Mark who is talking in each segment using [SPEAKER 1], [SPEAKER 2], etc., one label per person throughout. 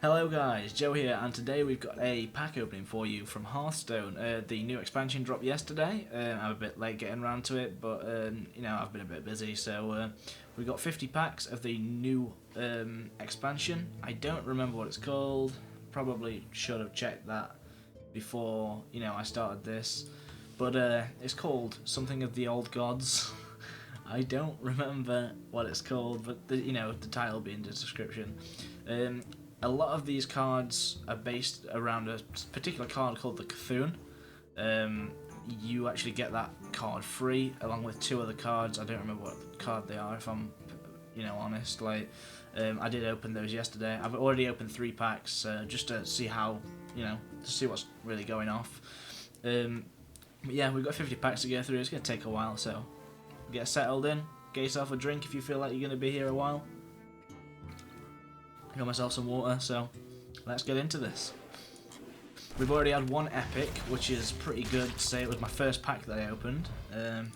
[SPEAKER 1] Hello guys, Joe here, and today we've got a pack opening for you from Hearthstone. The new expansion dropped yesterday. I'm a bit late getting around to it, but you know, I've been a bit busy, so we've got 50 packs of the new expansion. I don't remember what it's called. Probably should have checked that before, you know, I started this. But it's called something of the old gods. I don't remember what it's called, but you know, the title will be in the description. A lot of these cards are based around a particular card called the Cthulhu. You actually get that card free along with two other cards. I don't remember what card they are, if I'm, you know, honest. Like, I did open those yesterday. I've already opened 3 packs just to see how, you know, to see what's really going off. But yeah, we've got 50 packs to go through. It's gonna take a while, so get settled in. Get yourself a drink if you feel like you're gonna be here a while. I got myself some water, so let's get into this. We've already had one epic, which is pretty good to say. It was my first pack that I opened. Here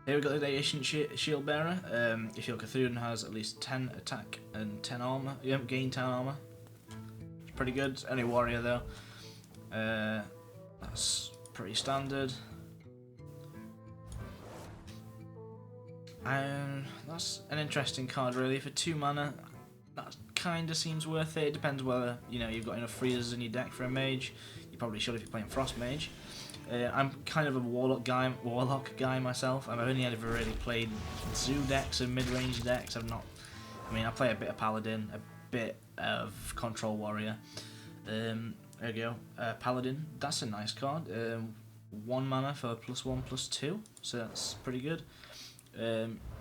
[SPEAKER 1] we got the Ancient Shield Bearer. If your Cthulhu has at least 10 attack and 10 armor, you don't gain 10 armor. It's pretty good. It's only warrior though. That's pretty standard. That's an interesting card really. For 2 mana, that kind of seems worth it. It depends whether, you know, you've got enough freezers in your deck for a mage. You probably should if you're playing Frost Mage. I'm kind of a warlock guy myself. I've only ever really played zoo decks and mid-range decks. I mean, I play a bit of Paladin, a bit of Control Warrior. There we go. Paladin, that's a nice card. 1 mana for +1/+2, so that's pretty good.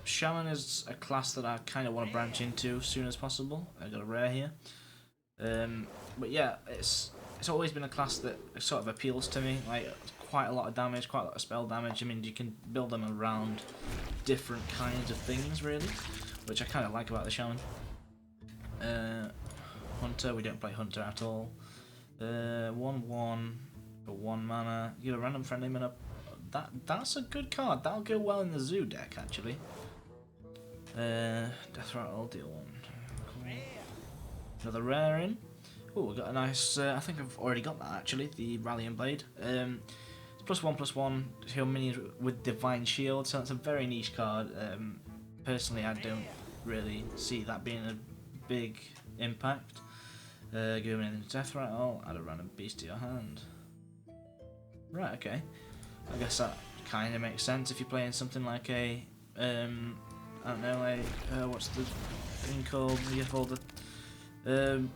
[SPEAKER 1] Shaman is a class that I kind of want to branch into as soon as possible. I got a rare here, but yeah, it's always been a class that sort of appeals to me. Like, quite a lot of damage, quite a lot of spell damage. I mean, you can build them around different kinds of things, really, which I kind of like about the Shaman. Hunter, we don't play Hunter at all. 1/1 for 1 mana. You get a random friendly mana. That's a good card. That'll go well in the zoo deck, actually. Death Rattle, deal 1. Cool. Another rare in. Oh, we got a nice. I think I've already got that actually. The Rallying Blade. It's +1/+1 to heal minions with Divine Shield. So that's a very niche card. Personally, I don't really see that being a big impact. Give me a Death Rattle. Add a random beast to your hand. Right. Okay. I guess that kind of makes sense if you're playing something like a, I don't know, like, what's the thing called? You have all the,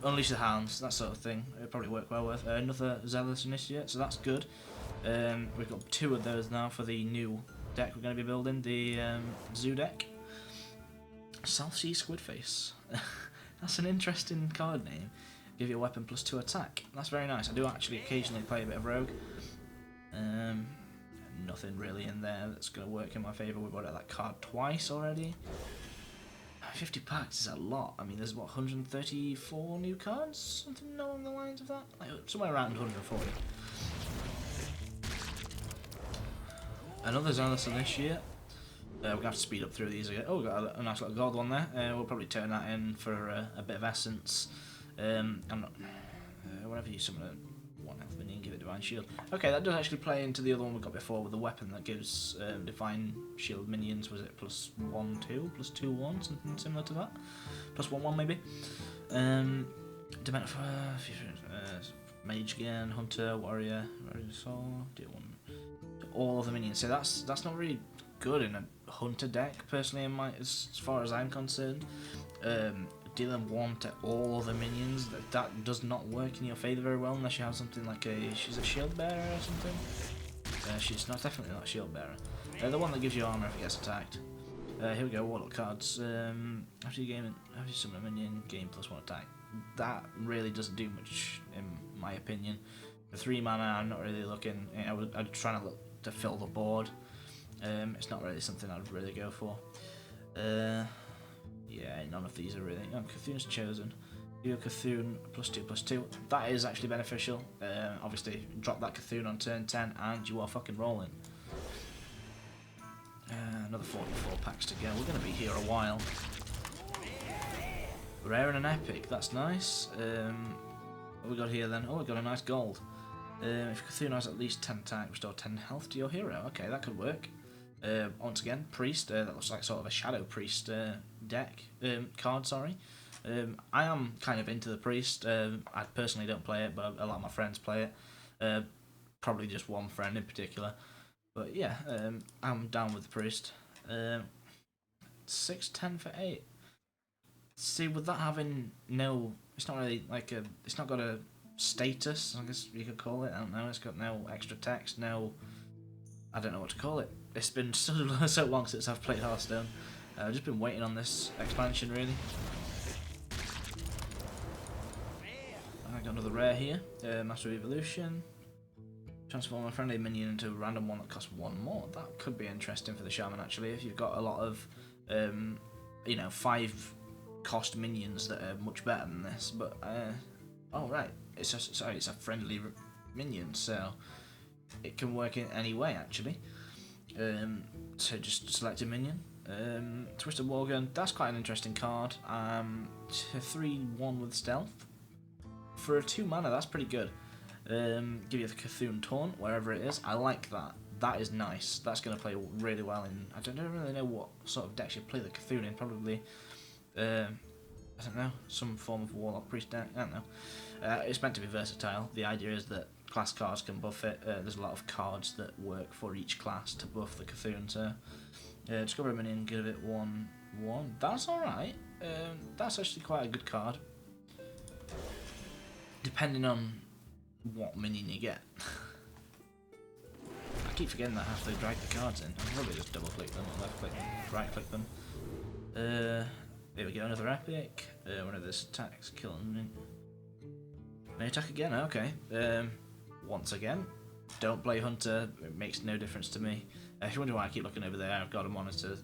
[SPEAKER 1] Unleash the Hounds, that sort of thing. It'd probably work well with another Zealous Initiate, so that's good. We've got 2 of those now for the new deck we're going to be building, the Zoo deck. South Sea Squidface. That's an interesting card name. Give you a weapon +2 attack. That's very nice. I do actually occasionally play a bit of Rogue. Nothing really in there that's going to work in my favour. We've got that card twice already. 50 packs is a lot. I mean, there's what, 134 new cards? Something along the lines of that? Like, somewhere around 140. Another Zealous Initiate. We're going to have to speed up through these again. Oh, we've got a nice little gold one there. We'll probably turn that in for a bit of essence. I'm not... whenever you summon a minion, give it Divine Shield. Okay, that does actually play into the other one we got before with the weapon that gives Divine Shield minions. Was it +1/2, +2/1, something similar to that? +1/1 maybe. Mage again, Hunter, Warrior, Soul, deal 1. All of the minions. So that's not really good in a Hunter deck, personally, as far as I'm concerned. Dealing 1 to all the minions, that does not work in your favour very well unless you have something like she's a shield bearer or something. She's not, definitely not a shield bearer. The one that gives you armour if it gets attacked. Here we go, Warlock cards. After you summon a minion, gain +1 attack. That really doesn't do much in my opinion. For 3 mana, I'm not really looking. I'm trying to look to fill the board. It's not really something I'd really go for. Yeah, none of these are really. Oh, Cthulhu's chosen. Your Cthulhu +2/+2. That is actually beneficial. Obviously, drop that Cthulhu on turn 10 and you are fucking rolling. Another 44 packs to go. We're going to be here a while. Rare and an epic, that's nice. What we got here then? Oh, we got a nice gold. If Cthulhu has at least 10 attack, restore 10 health to your hero. Okay, that could work. Once again, Priest. That looks like sort of a Shadow Priest deck card. Sorry. I am kind of into the Priest. I personally don't play it, but a lot of my friends play it. Probably just one friend in particular. But yeah, I'm down with the Priest. 6-10 for 8. See, with that having no, it's not really like a, it's not got a status, I guess you could call it. I don't know. It's got no extra text, no, I don't know what to call it. It's been so long since I've played Hearthstone. I've just been waiting on this expansion, really. I got another rare here, Master Evolution. Transform a friendly minion into a random one that costs 1 more. That could be interesting for the Shaman, actually, if you've got a lot of, 5 cost minions that are much better than this. But oh right, it's a friendly minion, so it can work in any way actually. So just select a minion. Twisted Wargun, that's quite an interesting card. 3/1 with stealth for a 2 mana. That's pretty good. Give you the Cthulhu Taunt wherever it is. I like that. That is nice. That's going to play really well in. I don't really know what sort of decks you play the Cthulhu in. Probably, I don't know, some form of Warlock Priest deck. I don't know. It's meant to be versatile. The idea is that class cards can buff it. There's a lot of cards that work for each class to buff the Cthulhu. So, discover a minion, give it 1/1. That's all right. That's actually quite a good card, depending on what minion you get. I keep forgetting that I have to drag the cards in. I'll probably just double click them, or left click them, right click them. Here we go, another epic. One of this attacks, kill them. May attack again, okay. Once again, don't play Hunter, it makes no difference to me. If you wonder why I keep looking over there, I've got a monitor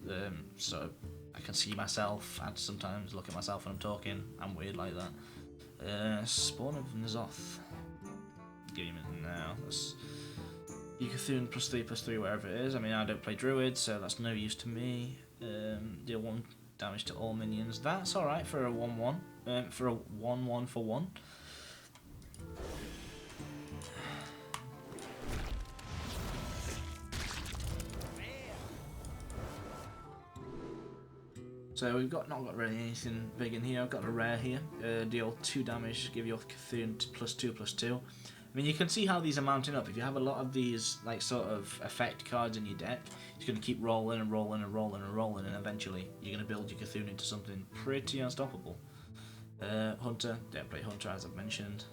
[SPEAKER 1] so I can see myself. I sometimes look at myself when I'm talking. I'm weird like that. Spawn of N'Zoth. Game it now. That's Cthulhu +3/+3 wherever it is. I mean, I don't play Druid, so that's no use to me. Deal 1 damage to all minions. That's alright for a 1/1. For a 1/1 for 1. So we've not got really anything big in here. I've got a rare here. Deal 2 damage, give your Cthulhu +2/+2. I mean, you can see how these are mounting up. If you have a lot of these, like, sort of effect cards in your deck, it's going to keep rolling and rolling and rolling and rolling, and eventually you're going to build your Cthulhu into something pretty unstoppable. Hunter, don't play Hunter as I've mentioned.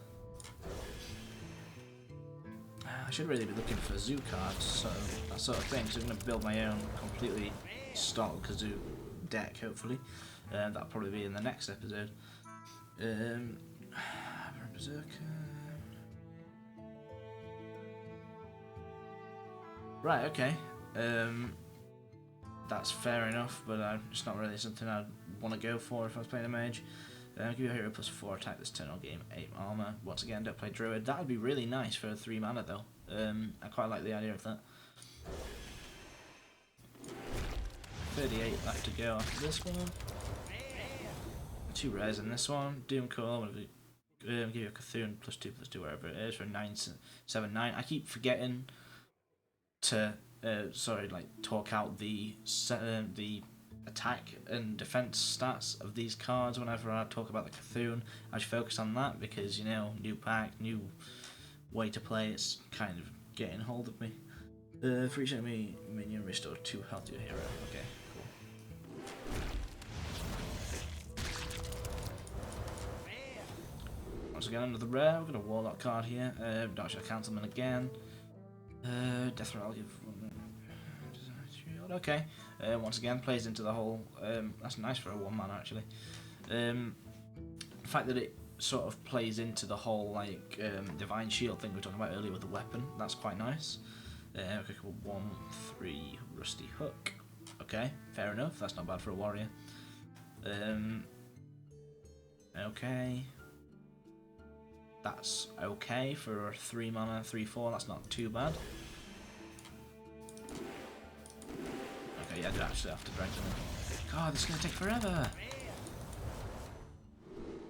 [SPEAKER 1] I should really be looking for zoo cards, that sort of thing, so I'm going to build my own completely stock Kazoo deck, hopefully. That'll probably be in the next episode. Berserker. Right, okay. That's fair enough, but it's not really something I'd want to go for if I was playing a mage. Give your hero +4 attack this turn or game, 8 armor. Once again, don't play Druid. That would be really nice for a 3 mana though. I quite like the idea of that. 38 left to go after this one. 2 rares in this one. Doomcall. Give you a Cthulhu +2/+2 wherever it is for 9/7/9. I keep forgetting to talk out the attack and defense stats of these cards whenever I talk about the Cthulhu. I should focus on that because, you know, new pack, new way to play, it's kind of getting hold of me. For each enemy minion, restore 2 health to your hero. Okay, cool. Once again, another rare. We've got a Warlock card here. Dark Shadow Councilman again. Death Roll, give okay. Once again, plays into the whole. That's nice for a 1 mana actually. The fact that it sort of plays into the whole like Divine Shield thing we were talking about earlier with the weapon. That's quite nice. Okay, cool. 1/3 Rusty Hook. Okay, fair enough. That's not bad for a warrior. Okay. That's okay for a 3 mana, 3/4. That's not too bad. Okay, yeah, I do actually have to drag them in. God, this is gonna take forever.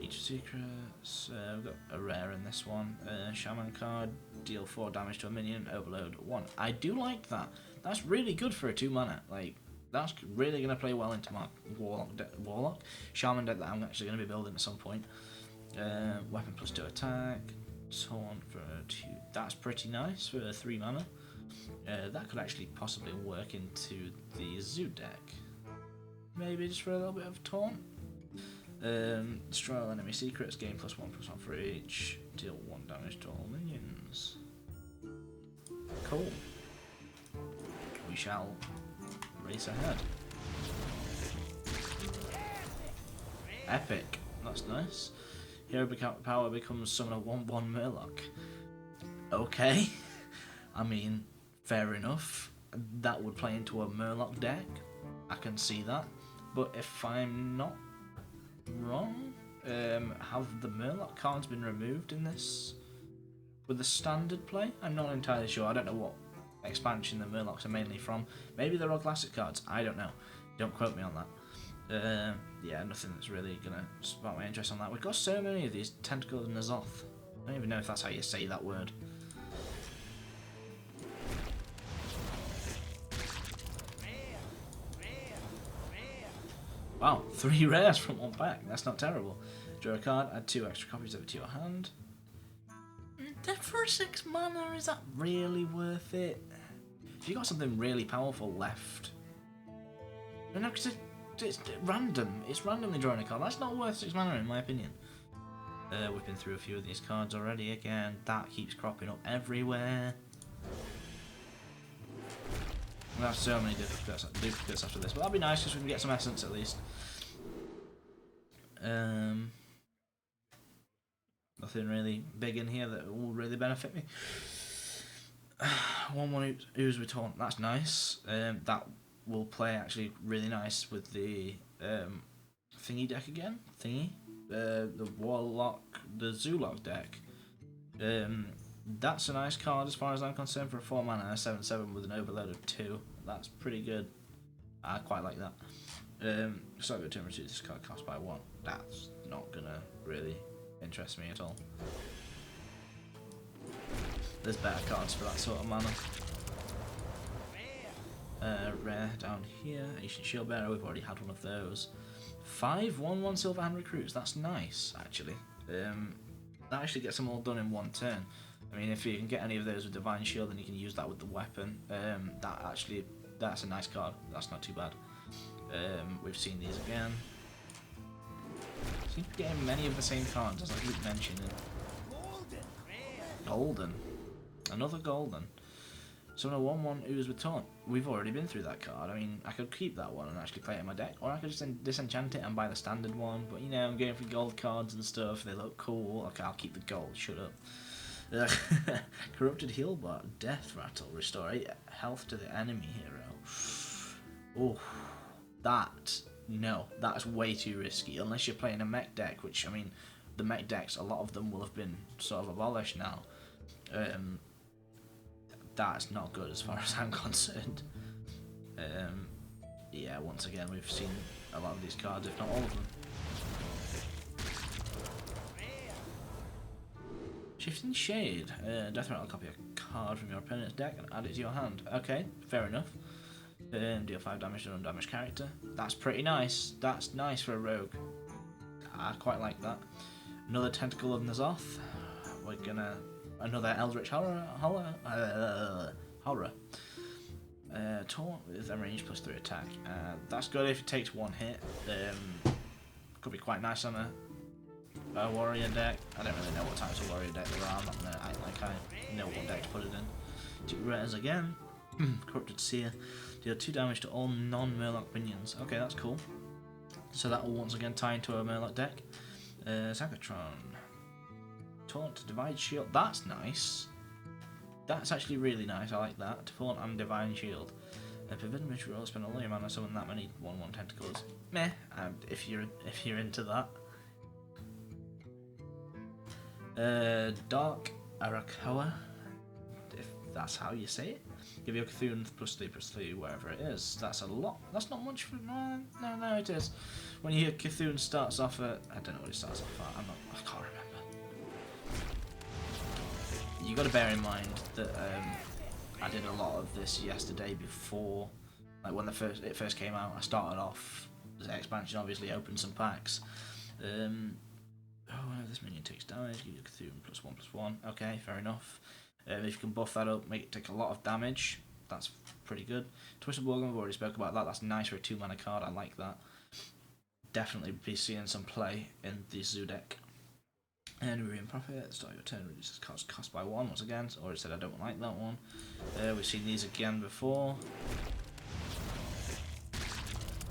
[SPEAKER 1] Each secrets. We've got a rare in this one. Shaman card. Deal 4 damage to a minion. Overload 1. I do like that. That's really good for a 2 mana. Like, that's really going to play well into my Warlock. Shaman deck that I'm actually going to be building at some point. Weapon plus 2 attack. Taunt for 2. That's pretty nice for 3 mana. That could actually possibly work into the Zoo deck. Maybe just for a little bit of taunt. Destroy all enemy secrets, gain +1/+1 for each, deal 1 damage to all minions. Cool. We shall race ahead. Epic. That's nice. Hero power becomes summon a 1/1 Murloc. Okay. I mean, fair enough. That would play into a Murloc deck. I can see that. But if I'm not wrong, have the Murloc cards been removed in this with the standard play? I'm not entirely sure. I don't know what expansion the Murlocs are mainly from. Maybe they're all classic cards. I don't know. Don't quote me on that. Yeah, nothing that's really gonna spark my interest on that. We've got so many of these tentacles and Nazoth. I don't even know if that's how you say that word. Wow, 3 rares from 1 pack. That's not terrible. Draw a card, add 2 extra copies of it to your hand. For 6 mana, is that really worth it? If you got something really powerful left. No, because it's random. It's randomly drawing a card. That's not worth 6 mana in my opinion. We've been through a few of these cards already again. That keeps cropping up everywhere. We'll have so many duplicates after this, but that'll be nice because we can get some essence at least. Nothing really big in here that will really benefit me. 1/1 Ooze with Taunt, that's nice. That will play actually really nice with the thingy deck again. The Warlock, the Zoolock deck. That's a nice card as far as I'm concerned for a 4 mana, a 7/7 with an overload of 2. That's pretty good. I quite like that. So I go to reduce this card cost by 1. That's not gonna really interest me at all. There's better cards for that sort of mana. Rare down here. Ancient Shield Bearer, we've already had one of those. 5 1/1 Silverhand Recruits, that's nice actually. That actually gets them all done in 1 turn. I mean, if you can get any of those with Divine Shield, then you can use that with the weapon. That's a nice card. That's not too bad. We've seen these again. Seem to be getting many of the same cards, as I keep mentioning. Golden. Another golden. So a 1/1 Ooze with Taunt. We've already been through that card. I mean, I could keep that one and actually play it in my deck, or I could just disenchant it and buy the standard one. But you know, I'm going for gold cards and stuff. They look cool. Okay, I'll keep the gold. Shut up. Corrupted Healbot, Death Rattle, restore 8 health to the enemy hero. Oh, that's way too risky. Unless you're playing a mech deck, which I mean, the mech decks, a lot of them will have been sort of abolished now. That's not good as far as I'm concerned. Yeah, once again, we've seen a lot of these cards, if not all of them. Shifting Shade. Death Rattle, copy a card from your opponent's deck and add it to your hand. Okay, fair enough. Deal 5 damage to an undamaged character. That's pretty nice. That's nice for a rogue. I quite like that. Another Tentacle of Nazoth. We're gonna... Another Eldritch Horror. Taunt with a range plus 3 attack. That's good if it takes 1 hit. Could be quite nice on a warrior deck. I don't really know what types of warrior deck there are. I'm not gonna act like I know what deck to put it in. 2 rares again. Corrupted Seer. Deal 2 damage to all non-Murloc minions. Okay, that's cool. So that will once again tie into a Murloc deck. Zagatron. Taunt, Divine Shield. That's nice. That's actually really nice. I like that. Taunt and Divine Shield. Forbidden Ritual. Spend all your mana summon that many 1/1 tentacles. Meh. If you're into that. Dark Arakoa, if that's how you say it. Give your Cthulhu +3/+3 wherever it is. That's a lot. That's not much for no, it is. When your Cthulhu starts off at, I don't know what it starts off at. I can't remember. You got to bear in mind that I did a lot of this yesterday before, like when it first came out. I started off the expansion, obviously opened some packs. This minion takes damage. You Cthulhu +1/+1. Okay, fair enough. If you can buff that up, make it take a lot of damage, that's pretty good. Twisted Wargame, we've already spoke about that. That's nice for a 2-mana card. I like that. Definitely be seeing some play in the Zoo deck. And Ruin Prophet, start your turn, reduces cost by 1 once again. Already said I don't like that one. We've seen these again before.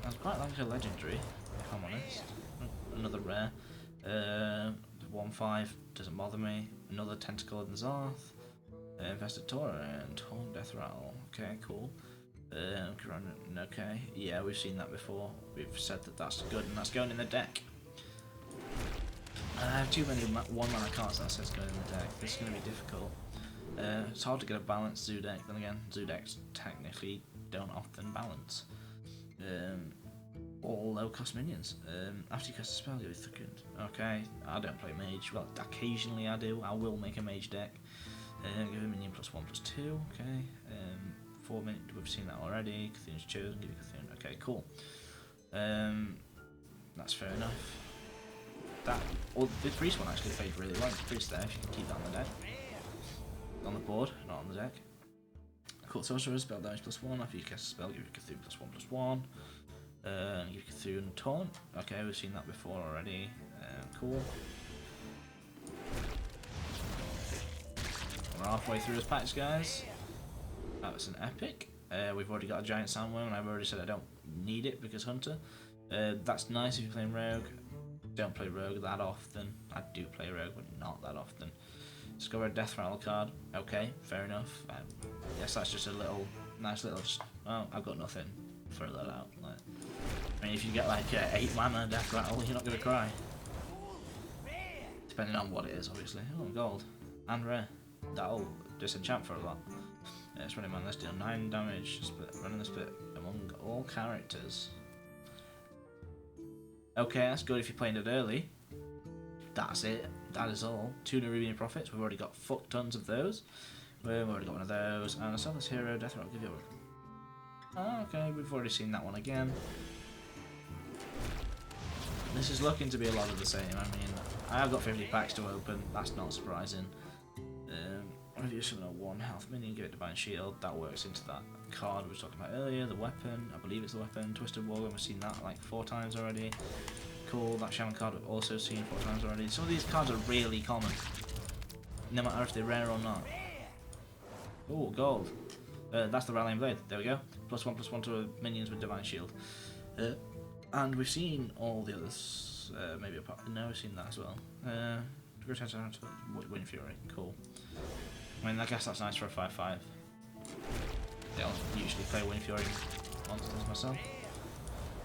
[SPEAKER 1] I quite like a legendary, if I'm honest. Another rare. 1/5 doesn't bother me. Another Tentacle in the Zarth. Infested Torrent, Horn Death Rattle. Okay, cool. Okay, yeah, we've seen that before. We've said that that's good, and that's going in the deck. I have too many 1-mana cards that says going in the deck. This is going to be difficult. It's hard to get a balanced Zoo deck. Then again, Zoo decks technically don't often balance. All low-cost minions. After you cast a spell, give it a second. Okay, I don't play mage. Well, occasionally I do. I will make a mage deck. Give a minion +1/+2. Okay. 4 minutes. We've seen that already. Cthulhu's chosen. Give you Cthulhu. Okay, cool. That's fair enough. The priest one actually played really well. The priest there, if you can keep that on the deck. On the board, not on the deck. Cool. Sorcerer, spell damage +1. After you cast a spell, give you Cthulhu +1/+1. Give Cthulhu and Taunt. Okay, we've seen that before already. Cool. We're halfway through his packs, guys. That was an epic. We've already got a giant sandworm, and I've already said I don't need it because Hunter. That's nice if you're playing Rogue. Don't play Rogue that often. I do play Rogue, but not that often. Discover a Death Rattle card. Okay, fair enough. Yes, that's just a nice little. Oh, I've got nothing. Throw that out. Like, I mean, if you get like 8-mana Death Rattle, you're not gonna cry. Depending on what it is, obviously. Oh, gold and rare. That'll disenchant for a lot. It's running man. Let's deal 9 damage. Running the split among all characters. Okay, that's good if you're playing it early. That's it. That is all. 2 Nerubian Prophets. We've already got fuck tons of those. We've already got one of those. And a Selfless Hero, Death Rattle, give you a... Oh, okay, we've already seen that one again. This is looking to be a lot of the same. I mean, I have got 50 packs to open. That's not surprising. One of you summon a 1 health minion, give it Divine Shield. That works into that card we were talking about earlier. The weapon, I believe it's the weapon. Twisted Wargame, we've seen that like 4 times already. Cool. That Shaman card we've also seen 4 times already. Some of these cards are really common, no matter if they're rare or not. Oh, gold. That's the Rallying Blade. There we go. +1/+1 to minions with Divine Shield. And we've seen all the others. Maybe apart. No, we've seen that as well. Wind Fury. Cool. I mean, I guess that's nice for a 5/5. They'll usually play Wind Fury monsters myself.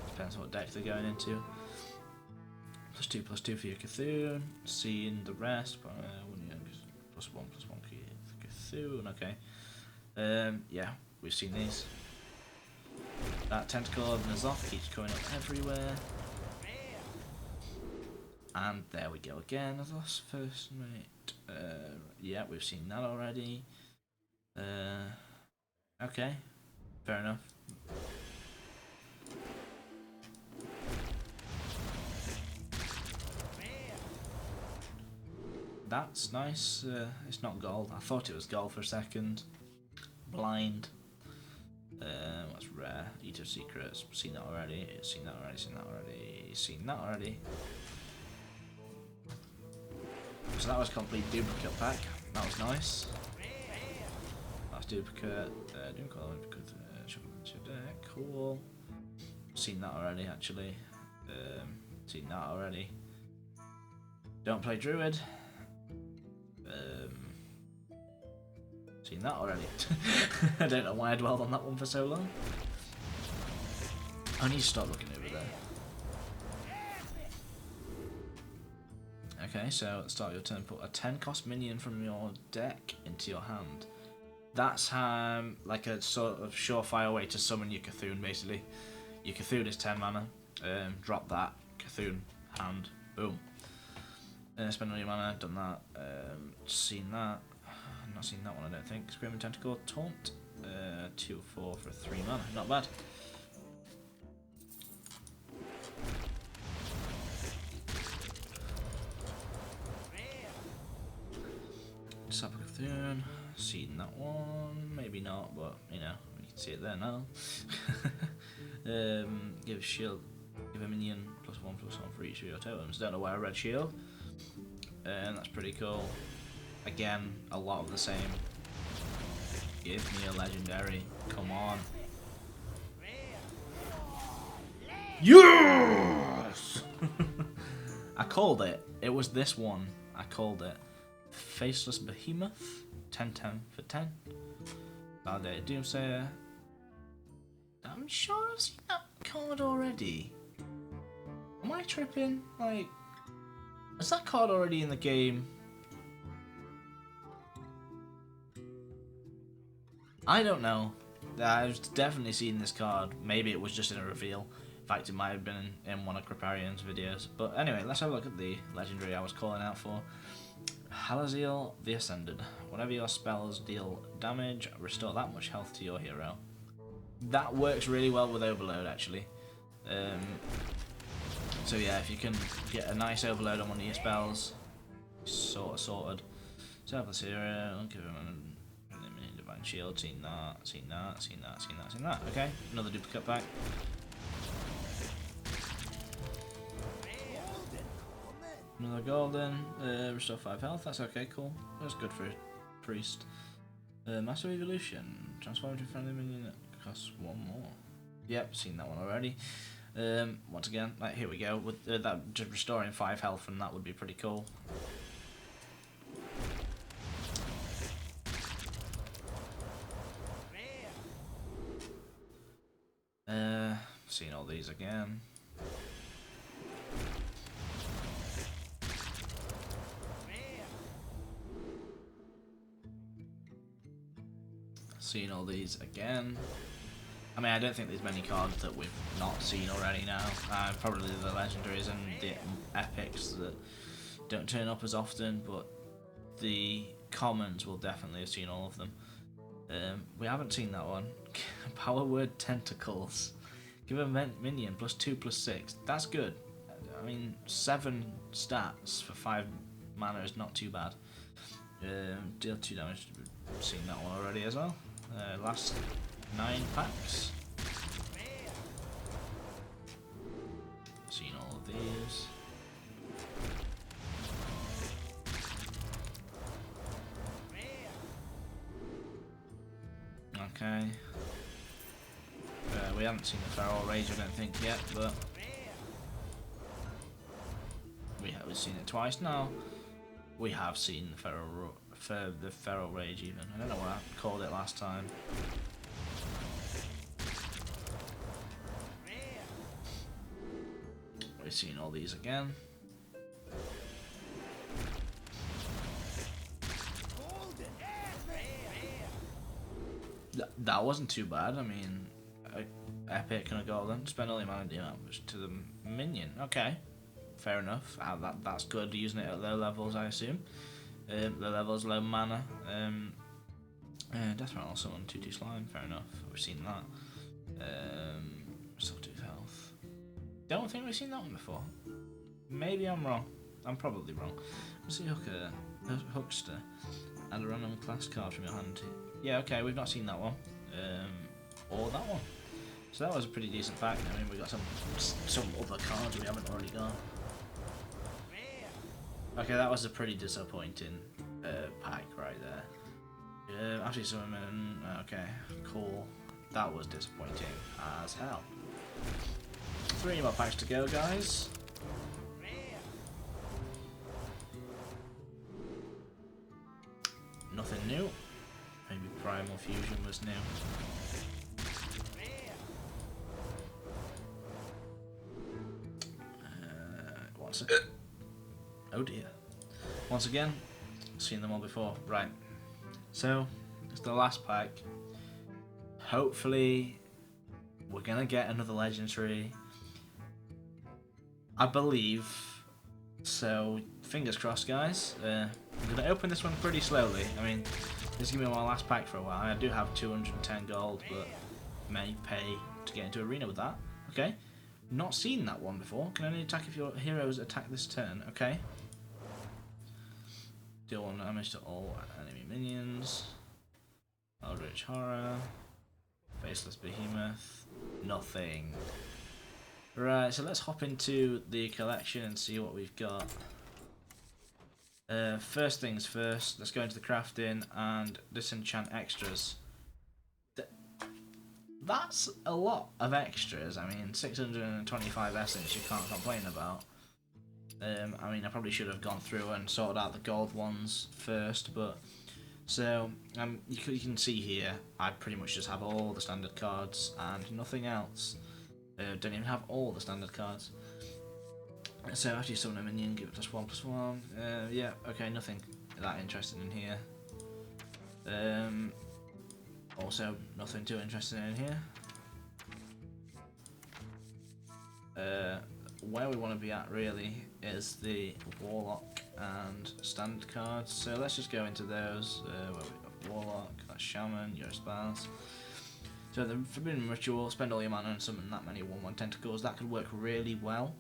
[SPEAKER 1] Depends what deck they're going into. +2/+2 for your Cthulhu. Seeing the rest. +1/+1 Cthulhu. Okay. Yeah, we've seen these. That Tentacle of N'Zoth keeps coming up everywhere. And there we go again, N'Zoth's first mate. Yeah, we've seen that already. Okay, fair enough. That's nice. It's not gold. I thought it was gold for a second. Blind. What's rare? Eater of Secrets. Seen that already. Seen that already. Seen that already. Seen that already. So that was a complete duplicate pack. That was nice. That's duplicate. Cool. Seen that already, actually. Seen that already. Don't play Druid. Seen that already. I don't know why I dwelled on that one for so long. I need to start looking over there. Okay, so at the start of your turn, put a 10 cost minion from your deck into your hand. That's like a sort of surefire way to summon your Cthulhu, basically. Your Cthulhu is 10 mana, drop that, Cthulhu, hand, boom. Spend all your mana, done that, seen that, not seen that one I don't think. Screaming Tentacle, Taunt, 2/4 for 3 mana, not bad. Sap Cthulhu, seen that one, maybe not, but you know, we can see it there now. Give a shield, give a minion +1/+1 for each of your totems. Don't know why I read shield. That's pretty cool. Again, a lot of the same. Give me a legendary. Come on. Yes! I called it. It was this one. I called it. Faceless Behemoth. 10/10 for 10. Validated Doomsayer. I'm sure I've seen that card already. Am I tripping? Like, is that card already in the game? I don't know. I've definitely seen this card. Maybe it was just in a reveal. In fact, it might have been in one of Kriparian's videos. But anyway, let's have a look at the legendary I was calling out for. Halaziel the Ascended. Whenever your spells deal damage, restore that much health to your hero. That works really well with Overload, actually. So yeah, if you can get a nice Overload on one of your spells, sort of sorted. Surplus hero, I'll give him a mini Divine Shield. Seen that, seen that, seen that, seen that, seen that. Okay, another duplicate pack. Another golden, restore 5 health, that's okay, cool. That's good for a priest. Master Evolution, transform into a friendly minion that costs 1 more. Yep, seen that one already. Once again, like, here we go, with that just restoring 5 health, and that would be pretty cool. Seen all these again. Seen all these again. I mean, I don't think there's many cards that we've not seen already now. Probably the legendaries and the epics that don't turn up as often, but the commons will definitely have seen all of them. We haven't seen that one. Power Word Tentacles. Give a minion +2/+6. That's good. I mean, 7 stats for 5 mana is not too bad. Deal 2 damage. We've seen that one already as well. Last 9 packs. Seen all of these. Okay. We haven't seen the Feral Rage, I don't think, yet, but we've seen it twice now. We have seen the Feral Rage even. I don't know what I called it last time. We've seen all these again. That wasn't too bad. I mean, epic and a golden. Spend all your mana damage to the minion. Okay, fair enough. That's good. Using it at low levels, I assume. Low levels, low mana. Death Rattle, summon 2/2 slime. Fair enough. We've seen that. Still 2 health. Don't think we've seen that one before. Maybe I'm wrong. I'm probably wrong. Let's see Huckster. Add a random class card from your hand. Yeah, okay, we've not seen that one. Or that one. So that was a pretty decent pack. I mean, we got some other cards we haven't already got. Okay, that was a pretty disappointing pack right there. Actually, summon. Okay, cool. That was disappointing as hell. 3 more packs to go, guys. Nothing new. Maybe Primal Fusion was new. Oh dear. Once again, seen them all before. Right. So, It's the last pack. Hopefully, we're gonna get another legendary. I believe. So, fingers crossed, guys. I'm gonna open this one pretty slowly. I mean, this is gonna be my last pack for a while. I do have 210 gold, but may pay to get into arena with that. Okay. Not seen that one before. Can only attack if your heroes attack this turn. Okay. Deal 1 damage to all enemy minions. Eldritch Horror. Faceless Behemoth. Nothing. Right, so let's hop into the collection and see what we've got. First things first, let's go into the crafting and disenchant extras. That's a lot of extras. I mean, 625 essence you can't complain about. I mean, I probably should have gone through and sorted out the gold ones first, but so you can see here, I pretty much just have all the standard cards and nothing else. Don't even have all the standard cards. So after you summon a minion, give it +1/+1. Yeah, okay, nothing that interesting in here. Also, nothing too interesting in here. Where we want to be at really is the Warlock and standard cards. So let's just go into those. Where we got Warlock, that's Shaman, your spouse. So the Forbidden Ritual, spend all your mana and summon that many 1/1 tentacles. That could work really well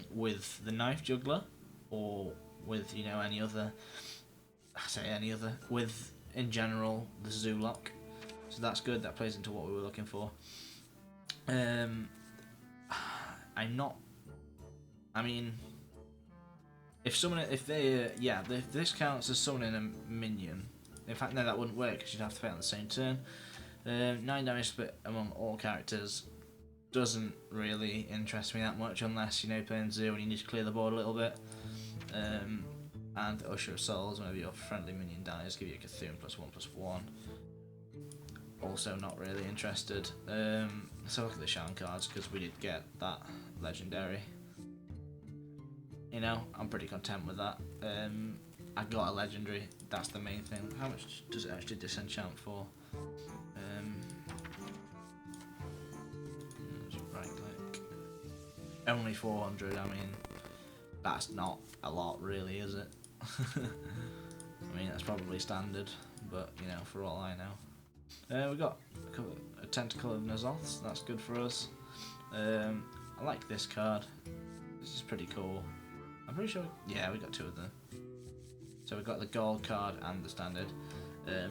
[SPEAKER 1] with the Knife Juggler, or with any other. I say any other. With in general the Zoolock. So that's good. That plays into what we were looking for. I'm not. I mean, if this counts as summoning a minion. In fact, no, that wouldn't work because you'd have to fight on the same turn. 9 damage split among all characters doesn't really interest me that much unless you're playing Zoo and you need to clear the board a little bit. And Usher of Souls, whenever your friendly minion dies, give you a Cthulhu +1/+1. Also not really interested. So look at the Shaman cards because we did get that legendary. I'm pretty content with that. I got a legendary, that's the main thing. How much does it actually disenchant for? Right click. Only 400, I mean, that's not a lot really, is it? I mean, that's probably standard, but for all I know. We got a Tentacle of N'Zoth, that's good for us. I like this card, this is pretty cool. I'm pretty sure, yeah, we got 2 of them. So we got the gold card and the standard.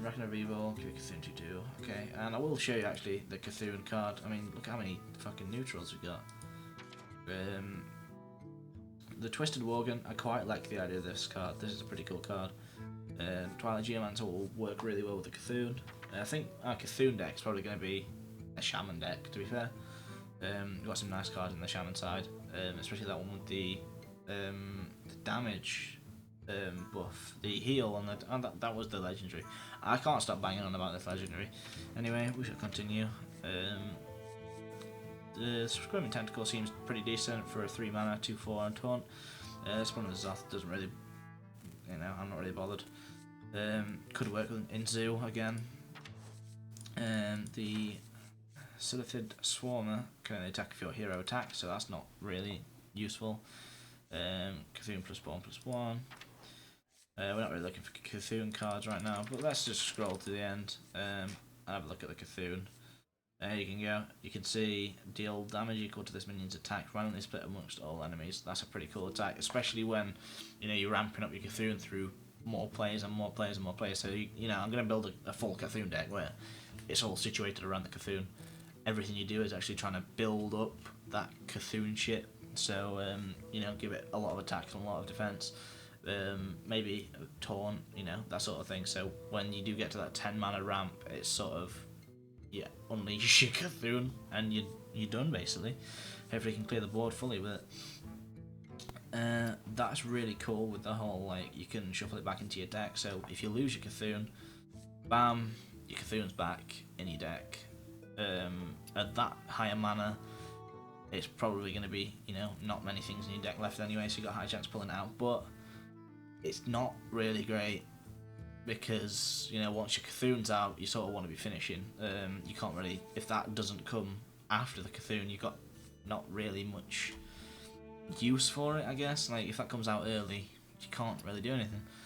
[SPEAKER 1] Reckoner of Evil, give you Cthulhu 2/2, okay. And I will show you actually the Cthulhu card. I mean, look how many fucking neutrals we got. The Twisted Worgen, I quite like the idea of this card. This is a pretty cool card. Twilight Geomancer will work really well with the Cthulhu. I think our Cthulhu deck is probably going to be a Shaman deck, to be fair. We've got some nice cards in the Shaman side, especially that one with the damage buff, the heal, and that was the legendary. I can't stop banging on about this legendary. Anyway, we should continue. The Screaming Tentacle seems pretty decent for a 3 mana, 2/4 and taunt. Spawn of N'Zoth doesn't really, I'm not really bothered. Could work in Zoo again. The Silithid Swarmer can only attack if your hero attacks, so that's not really useful. Cthulhu +1/+1. We're not really looking for Cthulhu cards right now, but let's just scroll to the end and have a look at the Cthulhu. There you can go. You can see deal damage equal to this minion's attack, randomly split amongst all enemies. That's a pretty cool attack, especially when you're ramping up your Cthulhu through more players and more players and more players. So I'm going to build a full Cthulhu deck where it's all situated around the Cthulhu. Everything you do is actually trying to build up that Cthulhu shit. So give it a lot of attacks and a lot of defense. Maybe taunt, that sort of thing. So when you do get to that 10 mana ramp, it's sort of unleash your Cthulhu and you're done basically. Hopefully you can clear the board fully with it. That's really cool with the whole you can shuffle it back into your deck. So if you lose your Cthulhu, bam, your Cthulhu's back in your deck. At that higher mana, it's probably going to be not many things in your deck left anyway, so you got a high chance of pulling it out. But it's not really great because you know once your Cthulhu's out, you sort of want to be finishing. You can't really, if that doesn't come after the Cthulhu, you've got not really much use for it, I guess. Like if that comes out early, you can't really do anything.